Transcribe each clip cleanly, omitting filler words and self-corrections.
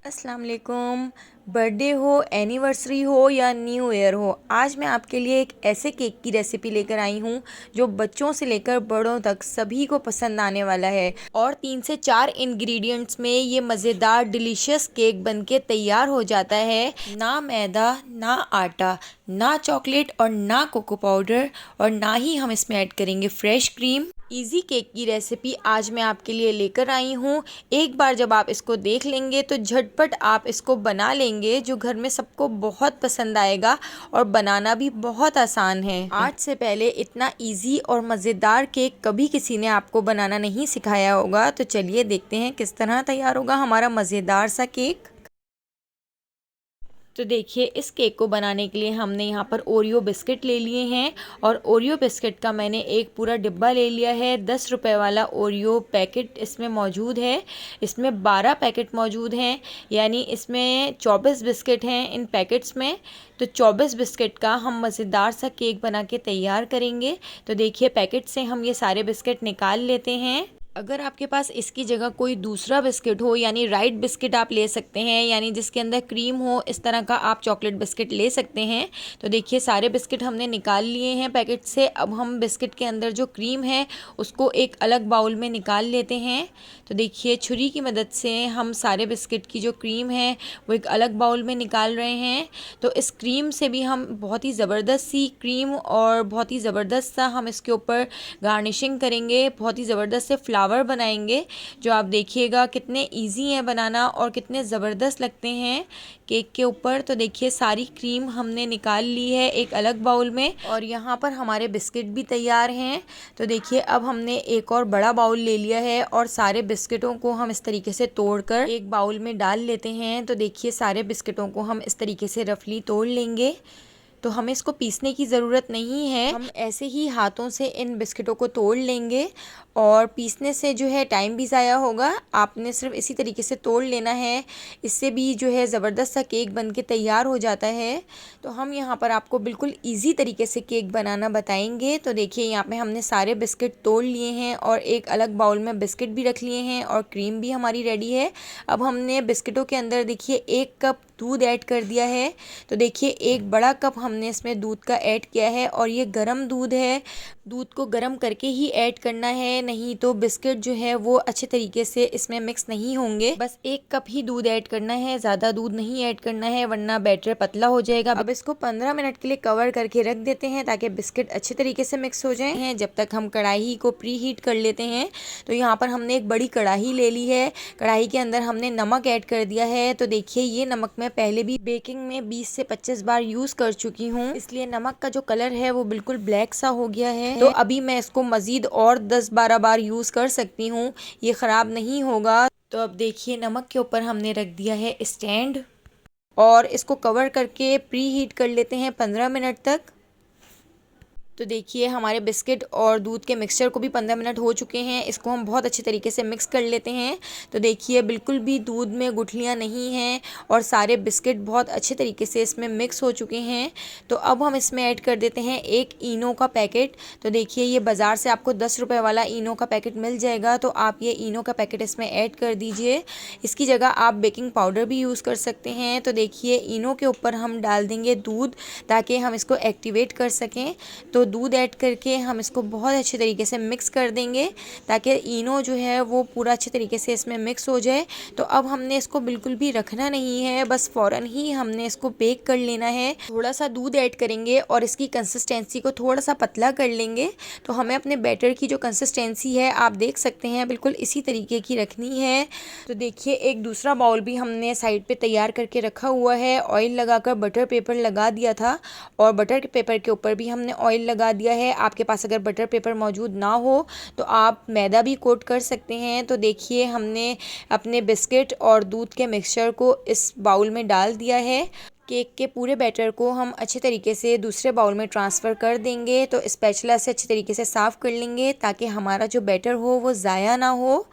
अस्सलाम वालेकुम। बर्थडे हो, एनिवर्सरी हो या न्यू ईयर हो, आज मैं आपके लिए एक ऐसे केक की रेसिपी लेकर आई हूँ जो बच्चों से लेकर बड़ों तक सभी को पसंद आने वाला है। और 3 से 4 इंग्रेडिएंट्स में ये मज़ेदार डिलीशियस केक बनके तैयार हो जाता है। ना मैदा, ना आटा, ना चॉकलेट और ना कोको पाउडर, और ना ही हम इसमें ऐड करेंगे फ्रेश क्रीम। इजी केक की रेसिपी आज मैं आपके लिए लेकर आई हूँ। एक बार जब आप इसको देख लेंगे तो झटपट आप इसको बना लेंगे, जो घर में सबको बहुत पसंद आएगा और बनाना भी बहुत आसान है। आज से पहले इतना इजी और मज़ेदार केक कभी किसी ने आपको बनाना नहीं सिखाया होगा। तो चलिए देखते हैं किस तरह तैयार होगा हमारा मज़ेदार सा केक। तो देखिए, इस केक को बनाने के लिए हमने यहाँ पर ओरियो बिस्किट ले लिए हैं, और ओरियो बिस्किट का मैंने एक पूरा डिब्बा ले लिया है। 10 रुपए वाला ओरियो पैकेट इसमें मौजूद है। इसमें 12 पैकेट मौजूद हैं, यानी इसमें 24 बिस्किट हैं इन पैकेट्स में। तो 24 बिस्किट का हम मज़ेदार सा केक बना के तैयार करेंगे। तो देखिए, पैकेट से हम ये सारे बिस्किट निकाल लेते हैं। अगर आपके पास इसकी जगह कोई दूसरा बिस्किट हो, यानी राइट बिस्किट आप ले सकते हैं, यानी जिसके अंदर क्रीम हो, इस तरह का आप चॉकलेट बिस्किट ले सकते हैं। तो देखिए, सारे बिस्किट हमने निकाल लिए हैं पैकेट से। अब हम बिस्किट के अंदर जो क्रीम है उसको एक अलग बाउल में निकाल लेते हैं। तो देखिए, छुरी की मदद से हम सारे बिस्किट की जो क्रीम है वो एक अलग बाउल में निकाल रहे हैं। तो इस क्रीम से भी हम बहुत ही ज़बरदस्त सी क्रीम और बहुत ही ज़बरदस्त सा हम इसके ऊपर गार्निशिंग करेंगे, बहुत ही ज़बरदस्त से फ्लावर बनाएंगे, जो आप देखिएगा कितने इजी हैं बनाना और कितने ज़बरदस्त लगते हैं केक के ऊपर। तो देखिए, सारी क्रीम हमने निकाल ली है एक अलग बाउल में, और यहाँ पर हमारे बिस्किट भी तैयार हैं। तो देखिए, अब हमने एक और बड़ा बाउल ले लिया है और सारे बिस्किटों को हम इस तरीके से तोड़कर एक बाउल में डाल लेते हैं। तो देखिए, सारे बिस्किटों को हम इस तरीके से रफली तोड़ लेंगे। तो हमें इसको पीसने की ज़रूरत नहीं है, हम ऐसे ही हाथों से इन बिस्किटों को तोड़ लेंगे, और पीसने से जो है टाइम भी ज़ाया होगा। आपने सिर्फ इसी तरीके से तोड़ लेना है, इससे भी जो है ज़बरदस्त सा केक बन के तैयार हो जाता है। तो हम यहाँ पर आपको बिल्कुल ईजी तरीके से केक बनाना बताएंगे। तो देखिए, यहाँ पे हमने सारे बिस्किट तोड़ लिए हैं और एक अलग बाउल में बिस्किट भी रख लिए हैं, और क्रीम भी हमारी रेडी है। अब हमने बिस्किटों के अंदर देखिए 1 कप दूध ऐड कर दिया है। तो देखिए, एक बड़ा कप हमने इसमें दूध का ऐड किया है, और ये गर्म दूध है। दूध को गर्म करके ही ऐड करना है, नहीं तो बिस्किट जो है वो अच्छे तरीके से इसमें मिक्स नहीं होंगे। बस 1 कप ही दूध ऐड करना है, ज़्यादा दूध नहीं ऐड करना है, वरना बैटर पतला हो जाएगा। अब इसको 15 मिनट के लिए कवर करके रख देते हैं ताकि बिस्किट अच्छे तरीके से मिक्स हो जाए। जब तक हम कढ़ाई को प्री हीट कर लेते हैं। तो यहाँ पर हमने एक बड़ी कढ़ाई ले ली है, कढ़ाई के अंदर हमने नमक ऐड कर दिया है। तो देखिए, ये नमक मैं पहले भी बेकिंग में 20 से 25 बार यूज़ कर चुकी हूँ, इसलिए नमक का जो कलर है वो बिल्कुल ब्लैक सा हो गया है। तो अभी मैं इसको मज़ीद और 10-12 बार यूज़ कर सकती हूँ, ये ख़राब नहीं होगा। तो अब देखिए, नमक के ऊपर हमने रख दिया है स्टैंड, और इसको कवर करके प्री हीट कर लेते हैं 15 मिनट तक। तो देखिए, हमारे बिस्किट और दूध के मिक्सचर को भी 15 मिनट हो चुके हैं। इसको हम बहुत अच्छे तरीके से मिक्स कर लेते हैं। तो देखिए, बिल्कुल भी दूध में गुठलियाँ नहीं हैं, और सारे बिस्किट बहुत अच्छे तरीके से इसमें मिक्स हो चुके हैं। तो अब हम इसमें ऐड कर देते हैं एक इनो का पैकेट। तो देखिए, ये बाज़ार से आपको 10 रुपये वाला इनो का पैकेट मिल जाएगा, तो आप ये इनो का पैकेट इसमें ऐड कर दीजिए। इसकी जगह आप बेकिंग पाउडर भी यूज़ कर सकते हैं। तो देखिए, इनो के ऊपर हम डाल देंगे दूध, ताकि हम इसको एक्टिवेट कर सकें। तो दूध ऐड करके हम इसको बहुत अच्छे तरीके से मिक्स कर देंगे, ताकि इनो जो है वो पूरा अच्छे तरीके से इसमें मिक्स हो जाए। तो अब हमने इसको बिल्कुल भी रखना नहीं है, बस फ़ौरन ही हमने इसको बेक कर लेना है। थोड़ा सा दूध ऐड करेंगे और इसकी कंसिस्टेंसी को थोड़ा सा पतला कर लेंगे। तो हमें अपने बैटर की जो कंसिस्टेंसी है, आप देख सकते हैं, बिल्कुल इसी तरीके की रखनी है। तो देखिए, एक दूसरा बाउल भी हमने साइड पे तैयार करके रखा हुआ है। ऑयल लगाकर बटर पेपर लगा दिया था, और बटर के पेपर के ऊपर भी हमने ऑयल लगा दिया है। आपके पास अगर बटर पेपर मौजूद ना हो तो आप मैदा भी कोट कर सकते हैं। तो देखिए, हमने अपने बिस्किट और दूध के मिक्सचर को इस बाउल में डाल दिया है। केक के पूरे बैटर को हम अच्छे तरीके से दूसरे बाउल में ट्रांसफ़र कर देंगे। तो स्पैचुला से अच्छे तरीके से साफ़ कर लेंगे, ताकि हमारा जो बैटर हो वो ज़ाया ना हो।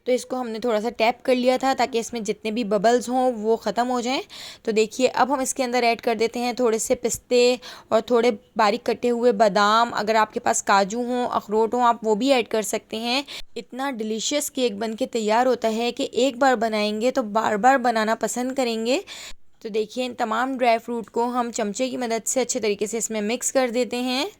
तो इसको हमने थोड़ा सा टैप कर लिया था ताकि इसमें जितने भी बबल्स हों वो ख़त्म हो जाएं। तो देखिए अब हम इसके अंदर ऐड कर देते हैं थोड़े से पिस्ते और थोड़े बारीक कटे हुए बादाम। अगर आपके पास काजू हों, अखरोट हों, आप वो भी ऐड कर सकते हैं। इतना डिलीशियस केक बन के तैयार होता है कि एक बार बनाएंगे तो बार बार बनाना पसंद करेंगे। तो देखिए इन तमाम ड्राई फ्रूट को हम चमचे की मदद से अच्छे तरीके से इसमें मिक्स कर देते हैं।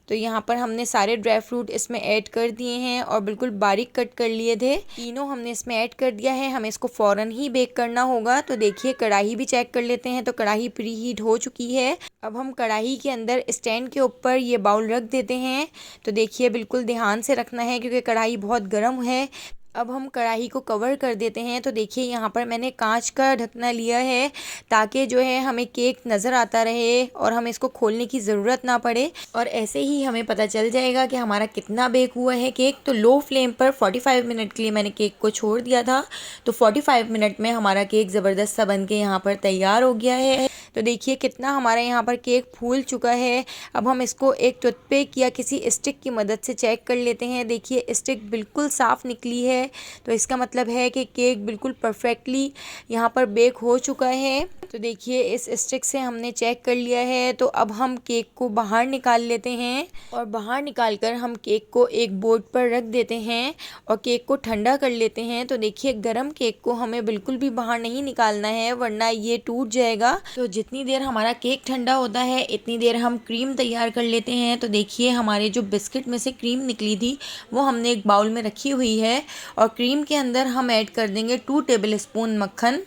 तो यहाँ पर हमने सारे ड्राई फ्रूट इसमें ऐड कर दिए हैं और बिल्कुल बारीक कट कर लिए थे। तीनों हमने इसमें ऐड कर दिया है। हमें इसको फ़ौरन ही बेक करना होगा। तो देखिए कढ़ाई भी चेक कर लेते हैं। तो कढ़ाई प्री हीट हो चुकी है। अब हम कढ़ाई के अंदर स्टैंड के ऊपर ये बाउल रख देते हैं। तो देखिए बिल्कुल ध्यान से रखना है क्योंकि कढ़ाई बहुत गर्म है। अब हम कढ़ाई को कवर कर देते हैं। तो देखिए यहाँ पर मैंने कांच का ढकना लिया है ताकि जो है हमें केक नज़र आता रहे और हमें इसको खोलने की ज़रूरत ना पड़े। और ऐसे ही हमें पता चल जाएगा कि हमारा कितना बेक हुआ है केक। तो लो फ्लेम पर 45 मिनट के लिए मैंने केक को छोड़ दिया था। तो 45 मिनट में हमारा केक ज़बरदस्त सा बन के यहाँ पर तैयार हो गया है। तो देखिए कितना हमारा यहाँ पर केक फूल चुका है। अब हम इसको एक टूथपिक या किसी स्टिक की मदद से चेक कर लेते हैं। देखिए स्टिक बिल्कुल साफ़ निकली है। तो इसका मतलब है कि केक बिल्कुल परफेक्टली यहाँ पर बेक हो चुका है। तो देखिए इस स्टिक से हमने चेक कर लिया है। तो अब हम केक को बाहर निकाल लेते हैं और बाहर निकाल कर हम केक को एक बोर्ड पर रख देते हैं और केक को ठंडा कर लेते हैं। तो देखिए गरम केक को हमें बिल्कुल भी बाहर नहीं निकालना है वरना ये टूट जाएगा। तो जितनी देर हमारा केक ठंडा होता है इतनी देर हम क्रीम तैयार कर लेते हैं। तो देखिए हमारे जो बिस्किट में से क्रीम निकली थी वो हमने एक बाउल में रखी हुई है और क्रीम के अंदर हम ऐड कर देंगे 2 टेबल स्पून मक्खन।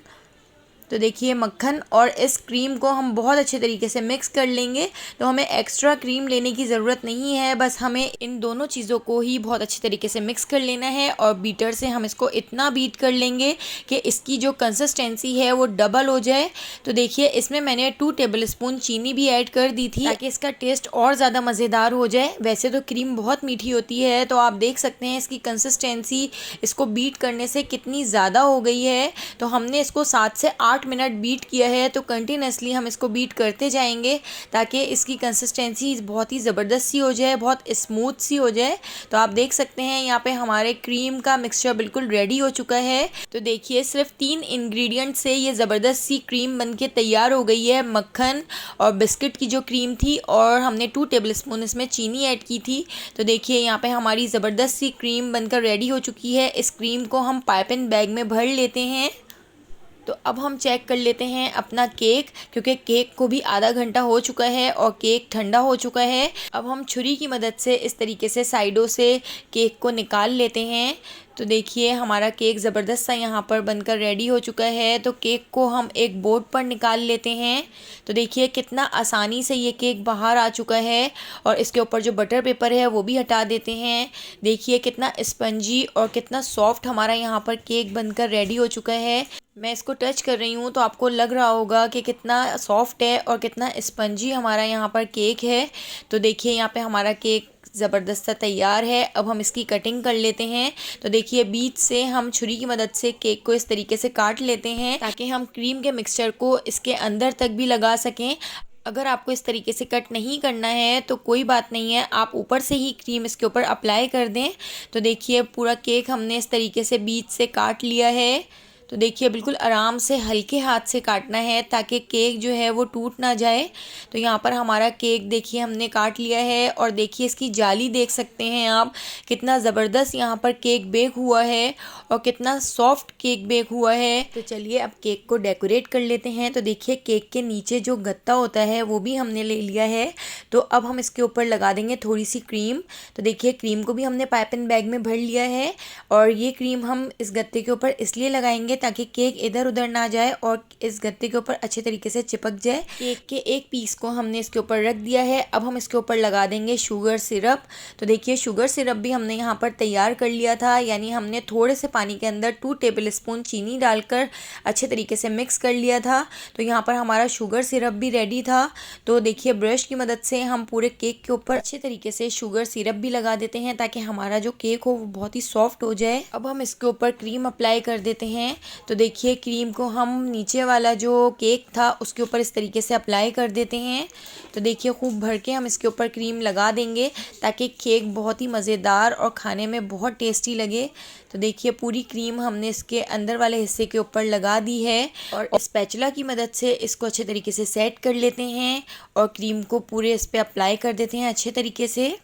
तो देखिए मक्खन और इस क्रीम को हम बहुत अच्छे तरीके से मिक्स कर लेंगे। तो हमें एक्स्ट्रा क्रीम लेने की ज़रूरत नहीं है, बस हमें इन दोनों चीज़ों को ही बहुत अच्छे तरीके से मिक्स कर लेना है और बीटर से हम इसको इतना बीट कर लेंगे कि इसकी जो कंसिस्टेंसी है वो डबल हो जाए। तो देखिए इसमें मैंने 2 टेबल स्पून चीनी भी ऐड कर दी थी ताकि इसका टेस्ट और ज़्यादा मज़ेदार हो जाए। वैसे तो क्रीम बहुत मीठी होती है तो आप देख सकते हैं इसकी कंसिस्टेंसी इसको बीट करने से कितनी ज़्यादा हो गई है। तो हमने इसको 7 से 8 मिनट बीट किया है। तो कंटिन्यूसली हम इसको बीट करते जाएंगे ताकि इसकी कंसिस्टेंसी बहुत ही ज़बरदस्त सी हो जाए, बहुत स्मूथ सी हो जाए। तो आप देख सकते हैं यहाँ पे हमारे क्रीम का मिक्सचर बिल्कुल रेडी हो चुका है। तो देखिए सिर्फ 3 इंग्रेडिएंट से ये ज़बरदस्त सी क्रीम बनके तैयार हो गई है। मक्खन और बिस्किट की जो क्रीम थी और हमने 2 टेबल स्पून इसमें चीनी ऐड की थी। तो देखिए यहाँ पे हमारी ज़बरदस्त सी क्रीम बनकर रेडी हो चुकी है। इस क्रीम को हम पाइपिंग बैग में भर लेते हैं। तो अब हम चेक कर लेते हैं अपना केक क्योंकि केक को भी आधा घंटा हो चुका है और केक ठंडा हो चुका है। अब हम छुरी की मदद से इस तरीके से साइडों से केक को निकाल लेते हैं। तो देखिए हमारा केक ज़बरदस्त सा यहाँ पर बनकर रेडी हो चुका है। तो केक को हम एक बोर्ड पर निकाल लेते हैं। तो देखिए कितना आसानी से ये केक बाहर आ चुका है और इसके ऊपर जो बटर पेपर है वो भी हटा देते हैं। देखिए कितना स्पंजी और कितना सॉफ्ट हमारा यहाँ पर केक बनकर रेडी हो चुका है। मैं इसको टच कर रही हूँ तो आपको लग रहा होगा कि कितना सॉफ्ट है और कितना स्पंजी हमारा यहाँ पर केक है। तो देखिए यहाँ पे हमारा केक ज़बरदस्त तैयार है। अब हम इसकी कटिंग कर लेते हैं। तो देखिए बीच से हम छुरी की मदद से केक को इस तरीके से काट लेते हैं ताकि हम क्रीम के मिक्सचर को इसके अंदर तक भी लगा सकें। अगर आपको इस तरीके से कट नहीं करना है तो कोई बात नहीं है, आप ऊपर से ही क्रीम इसके ऊपर अप्लाई कर दें। तो देखिए पूरा केक हमने इस तरीके से बीच से काट लिया है। तो देखिए बिल्कुल आराम से हल्के हाथ से काटना है ताकि केक जो है वो टूट ना जाए। तो यहाँ पर हमारा केक देखिए हमने काट लिया है और देखिए इसकी जाली देख सकते हैं आप, कितना ज़बरदस्त यहाँ पर केक बेक हुआ है और कितना सॉफ्ट केक बेक हुआ है। तो चलिए अब केक को डेकोरेट कर लेते हैं। तो देखिए केक के नीचे जो गत्ता होता है वो भी हमने ले लिया है। तो अब हम इसके ऊपर लगा देंगे थोड़ी सी क्रीम। तो देखिए क्रीम को भी हमने पाइपिंग बैग में भर लिया है और ये क्रीम हम इस गत्ते के ऊपर इसलिए लगाएंगे ताकि केक इधर उधर ना जाए और इस गत्ते के ऊपर अच्छे तरीके से चिपक जाए। केक के एक पीस को हमने इसके ऊपर रख दिया है। अब हम इसके ऊपर लगा देंगे शुगर सिरप। तो देखिए शुगर सिरप भी हमने यहाँ पर तैयार कर लिया था, यानी हमने थोड़े से पानी के अंदर 2 टेबल स्पून चीनी डालकर अच्छे तरीके से मिक्स कर लिया था। तो यहाँ पर हमारा शुगर सिरप भी रेडी था। तो देखिए ब्रश की मदद से हम पूरे केक के ऊपर अच्छे तरीके से शुगर सिरप भी लगा देते हैं ताकि हमारा जो केक हो वो बहुत ही सॉफ्ट हो जाए। अब हम इसके ऊपर क्रीम अप्लाई कर देते हैं। तो देखिए क्रीम को हम नीचे वाला जो केक था उसके ऊपर इस तरीके से अप्लाई कर देते हैं। तो देखिए खूब भर के हम इसके ऊपर क्रीम लगा देंगे ताकि केक बहुत ही मज़ेदार और खाने में बहुत टेस्टी लगे। तो देखिए पूरी क्रीम हमने इसके अंदर वाले हिस्से के ऊपर लगा दी है और स्पैचुला की मदद से इसको अच्छे तरीके से सेट कर लेते हैं और क्रीम को पूरे इस पर अप्लाई कर देते हैं अच्छे तरीके से।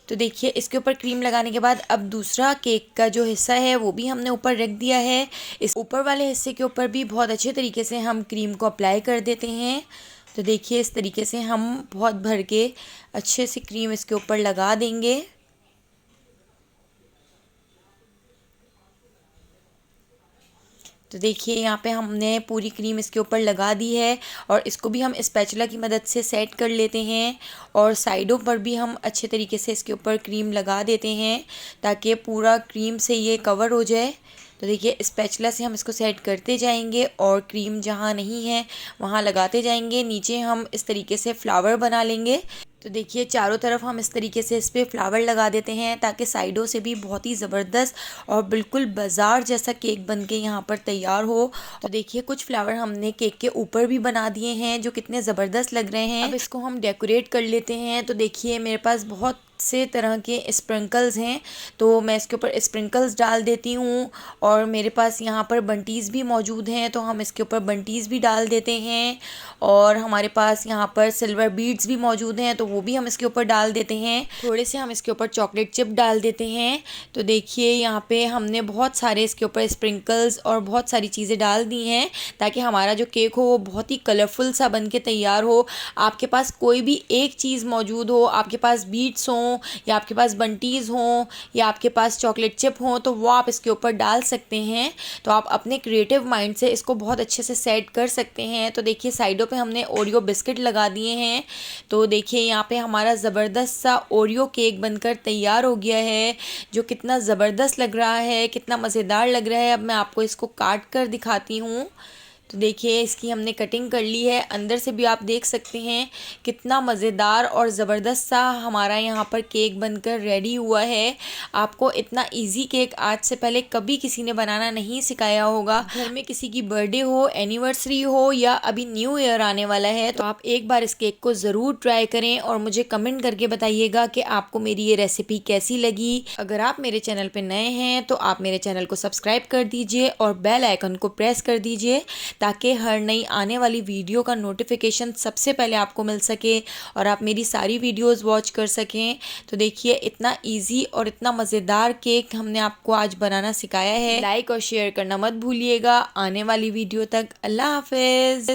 तो देखिए इसके ऊपर क्रीम लगाने के बाद अब दूसरा केक का जो हिस्सा है वो भी हमने ऊपर रख दिया है। इस ऊपर वाले हिस्से के ऊपर भी बहुत अच्छे तरीके से हम क्रीम को अप्लाई कर देते हैं। तो देखिए इस तरीके से हम बहुत भर के अच्छे से क्रीम इसके ऊपर लगा देंगे। तो देखिए यहाँ पे हमने पूरी क्रीम इसके ऊपर लगा दी है और इसको भी हम स्पैचुला की मदद से सेट कर लेते हैं और साइडों पर भी हम अच्छे तरीके से इसके ऊपर क्रीम लगा देते हैं ताकि पूरा क्रीम से ये कवर हो जाए। तो देखिए स्पैचुला से हम इसको सेट करते जाएंगे और क्रीम जहाँ नहीं है वहाँ लगाते जाएंगे। नीचे हम इस तरीके से फ्लावर बना लेंगे। तो देखिए चारों तरफ हम इस तरीके से इस पर फ्लावर लगा देते हैं ताकि साइडों से भी बहुत ही ज़बरदस्त और बिल्कुल बाज़ार जैसा केक बन के यहाँ पर तैयार हो। तो देखिए कुछ फ्लावर हमने केक के ऊपर भी बना दिए हैं जो कितने ज़बरदस्त लग रहे हैं। अब इसको हम डेकोरेट कर लेते हैं। तो देखिए मेरे पास बहुत से तरह के स्प्रिंकल्स हैं तो मैं इसके ऊपर स्प्रिंकल्स डाल देती हूँ और मेरे पास यहाँ पर बंटीज़ भी मौजूद हैं तो हम इसके ऊपर बंटीज़ भी डाल देते हैं और हमारे पास यहाँ पर सिल्वर बीड्स भी मौजूद हैं तो वो भी हम इसके ऊपर डाल देते हैं। थोड़े से हम इसके ऊपर चॉकलेट चिप डाल देते हैं। तो देखिए यहाँ पे हमने बहुत सारे इसके ऊपर स्प्रिंकल्स और बहुत सारी चीज़ें डाल दी हैं ताकि हमारा जो केक हो वो बहुत ही कलरफुल सा बन के तैयार हो। आपके पास कोई भी एक चीज़ मौजूद हो, आपके पास बीड्स हों या आपके पास बंटीज़ हों या आपके पास चॉकलेट चिप हों तो वो आप इसके ऊपर डाल सकते हैं। तो आप अपने क्रिएटिव माइंड से इसको बहुत अच्छे से सेट कर सकते हैं। तो देखिए साइडों पे हमने ओरियो बिस्किट लगा दिए हैं। तो देखिए यहाँ पे हमारा ज़बरदस्त सा ओरियो केक बनकर तैयार हो गया है जो कितना ज़बरदस्त लग रहा है, कितना मज़ेदार लग रहा है। अब मैं आपको इसको काट कर दिखाती हूँ। तो देखिए इसकी हमने कटिंग कर ली है। अंदर से भी आप देख सकते हैं कितना मज़ेदार और ज़बरदस्त सा हमारा यहाँ पर केक बनकर रेडी हुआ है। आपको इतना इजी केक आज से पहले कभी किसी ने बनाना नहीं सिखाया होगा। घर में किसी की बर्थडे हो, एनिवर्सरी हो या अभी न्यू ईयर आने वाला है तो आप एक बार इस केक को ज़रूर ट्राई करें और मुझे कमेंट करके बताइएगा कि आपको मेरी ये रेसिपी कैसी लगी। अगर आप मेरे चैनल पर नए हैं तो आप मेरे चैनल को सब्सक्राइब कर दीजिए और बेल आइकन को प्रेस कर दीजिए ताकि हर नई आने वाली वीडियो का नोटिफिकेशन सबसे पहले आपको मिल सके और आप मेरी सारी वीडियोस वॉच कर सकें। तो देखिए इतना इजी और इतना मज़ेदार केक हमने आपको आज बनाना सिखाया है। लाइक और शेयर करना मत भूलिएगा। आने वाली वीडियो तक अल्लाह हाफिज़।